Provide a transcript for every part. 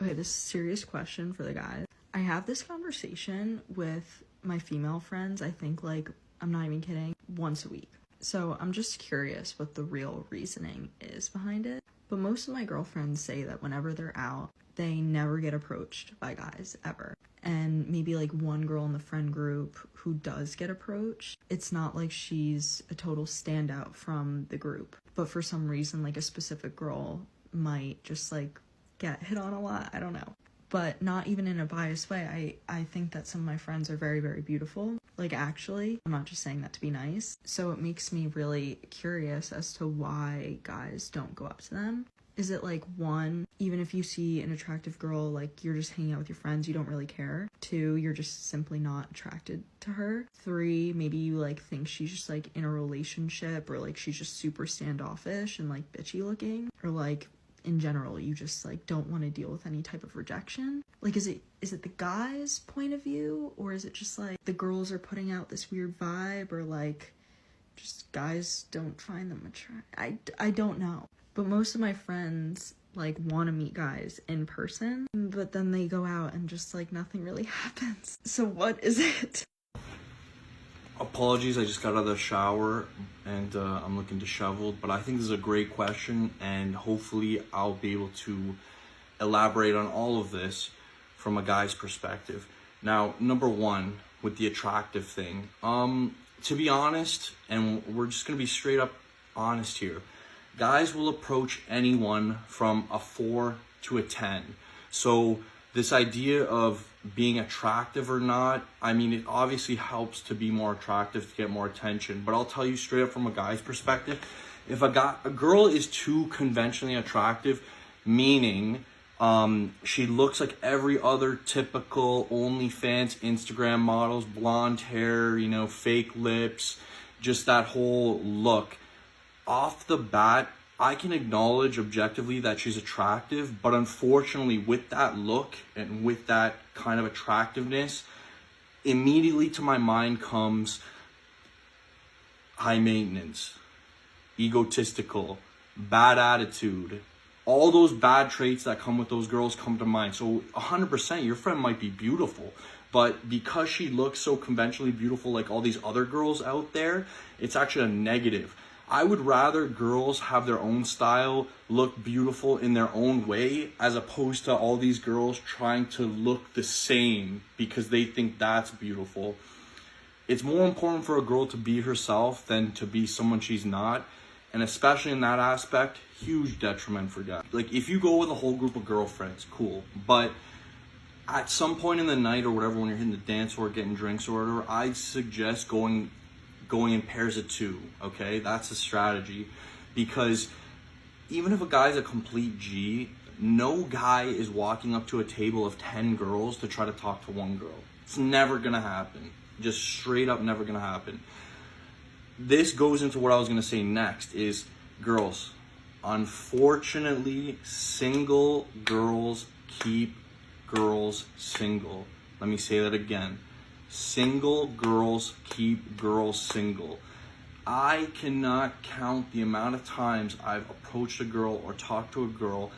Okay, this is a serious question for the guys. I have this conversation with my female friends, I think, like, I'm not even kidding, once a week. So I'm just curious what the real reasoning is behind it. But most of my girlfriends say that whenever they're out, they never get approached by guys, ever. And maybe like one girl in the friend group who does get approached, it's not like she's a total standout from the group. But for some reason, like a specific girl might just like get hit on a lot. I don't know. But not even in a biased way. I think that some of my friends are very, very beautiful. Like, actually, I'm not just saying that to be nice. So it makes me really curious as to why guys don't go up to them. Is it like, one, even if you see an attractive girl, like, you're just hanging out with your friends, you don't really care. Two, you're just simply not attracted to her. Three, maybe you like think she's just like in a relationship, or like she's just super standoffish and like bitchy looking, or like in general you just like don't want to deal with any type of rejection. Like, is it the guy's point of view, or is it just like the girls are putting out this weird vibe, or like just guys don't find them attractive? I don't know. But most of my friends like want to meet guys in person, but then they go out and just like nothing really happens. So what is it? Apologies, I just got out of the shower and I'm looking disheveled, but I think this is a great question, and hopefully I'll be able to elaborate on all of this from a guy's perspective. Now, number one, with the attractive thing, to be honest, and we're just gonna be straight up honest here, guys will approach anyone from a 4 to a 10. So this idea of being attractive or not, I mean, it obviously helps to be more attractive to get more attention. But I'll tell you straight up from a guy's perspective, if a girl is too conventionally attractive, meaning she looks like every other typical OnlyFans Instagram models, blonde hair, you know, fake lips, just that whole look, off the bat, I can acknowledge objectively that she's attractive, but unfortunately with that look and with that kind of attractiveness, immediately to my mind comes high maintenance, egotistical, bad attitude. All those bad traits that come with those girls come to mind. So 100%, your friend might be beautiful, but because she looks so conventionally beautiful like all these other girls out there, it's actually a negative. I would rather girls have their own style, look beautiful in their own way, as opposed to all these girls trying to look the same because they think that's beautiful. It's more important for a girl to be herself than to be someone she's not. And especially in that aspect, huge detriment for guys. Like, if you go with a whole group of girlfriends, cool. But at some point in the night or whatever, when you're hitting the dance floor, getting drinks or whatever, I'd suggest going in pairs of 2, okay? That's a strategy, because even if a guy's a complete G, no guy is walking up to a table of 10 girls to try to talk to one girl. It's never gonna happen. Just straight up never gonna happen. This goes into what I was gonna say next is, girls, unfortunately, single girls keep girls single. Let me say that again. Single girls keep girls single. I cannot count the amount of times I've approached a girl or talked to a girl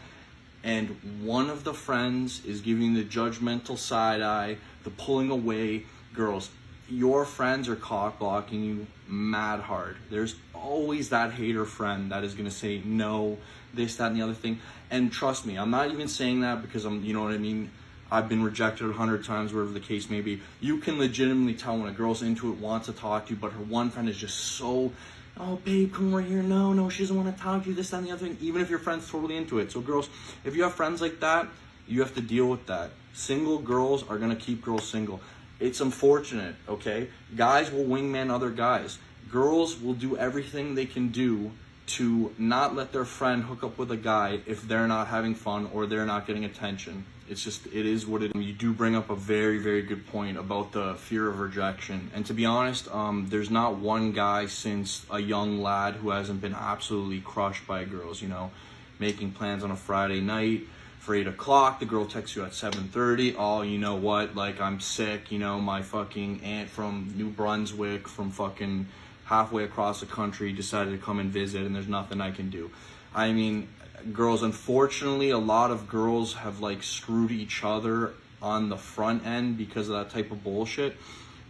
and one of the friends is giving the judgmental side eye, the pulling away. Girls, your friends are cock blocking you mad hard. There's always that hater friend that is gonna say no, this, that, and the other thing. And trust me, I'm not even saying that because you know what I mean? I've been rejected 100 times, whatever the case may be. You can legitimately tell when a girl's into it, wants to talk to you, but her one friend is just so, oh babe, come over here, no, she doesn't want to talk to you, this, that, and the other thing, even if your friend's totally into it. So girls, if you have friends like that, you have to deal with that. Single girls are gonna keep girls single. It's unfortunate, okay? Guys will wingman other guys. Girls will do everything they can do to not let their friend hook up with a guy if they're not having fun or they're not getting attention. It's just, it is what it is. You do bring up a very, very good point about the fear of rejection. And to be honest, there's not one guy since a young lad who hasn't been absolutely crushed by girls, you know, making plans on a Friday night for 8 o'clock. The girl texts you at 7:30. Oh, you know what? Like, I'm sick. You know, my fucking aunt from New Brunswick, from fucking halfway across the country, decided to come and visit, and there's nothing I can do. I mean, girls, unfortunately, a lot of girls have like screwed each other on the front end because of that type of bullshit.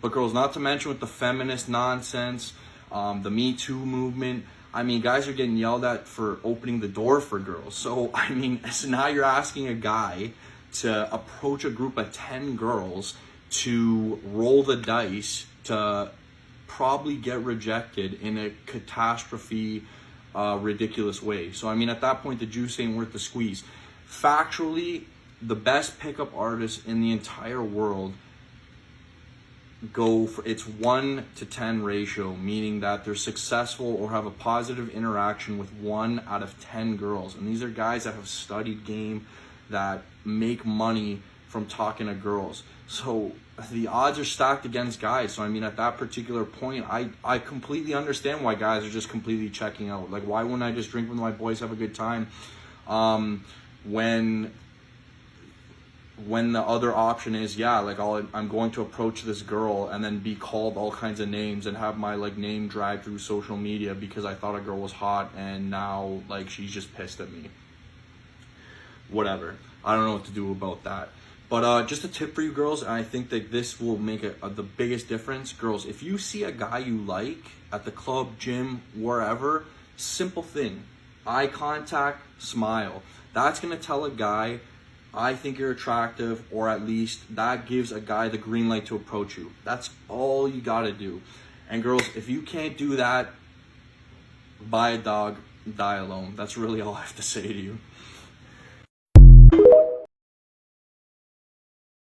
But girls, not to mention with the feminist nonsense, the Me Too movement, I mean, guys are getting yelled at for opening the door for girls. So, I mean, so now you're asking a guy to approach a group of 10 girls to roll the dice to probably get rejected in a catastrophe, ridiculous way. So, I mean, at that point, the juice ain't worth the squeeze. Factually, the best pickup artists in the entire world go for, it's 1 to 10 ratio, meaning that they're successful or have a positive interaction with 1 out of 10 girls. And these are guys that have studied game, that make money from talking to girls. So the odds are stacked against guys. So I mean, at that particular point, I completely understand why guys are just completely checking out. Like, why wouldn't I just drink with my boys, have a good time, when the other option is, yeah, like I'm going to approach this girl and then be called all kinds of names and have my like name dragged through social media because I thought a girl was hot and now like she's just pissed at me. Whatever. I don't know what to do about that. But just a tip for you girls, and I think that this will make the biggest difference. Girls, if you see a guy you like at the club, gym, wherever, simple thing. Eye contact, smile. That's going to tell a guy, I think you're attractive, or at least that gives a guy the green light to approach you. That's all you got to do. And girls, if you can't do that, buy a dog, die alone. That's really all I have to say to you.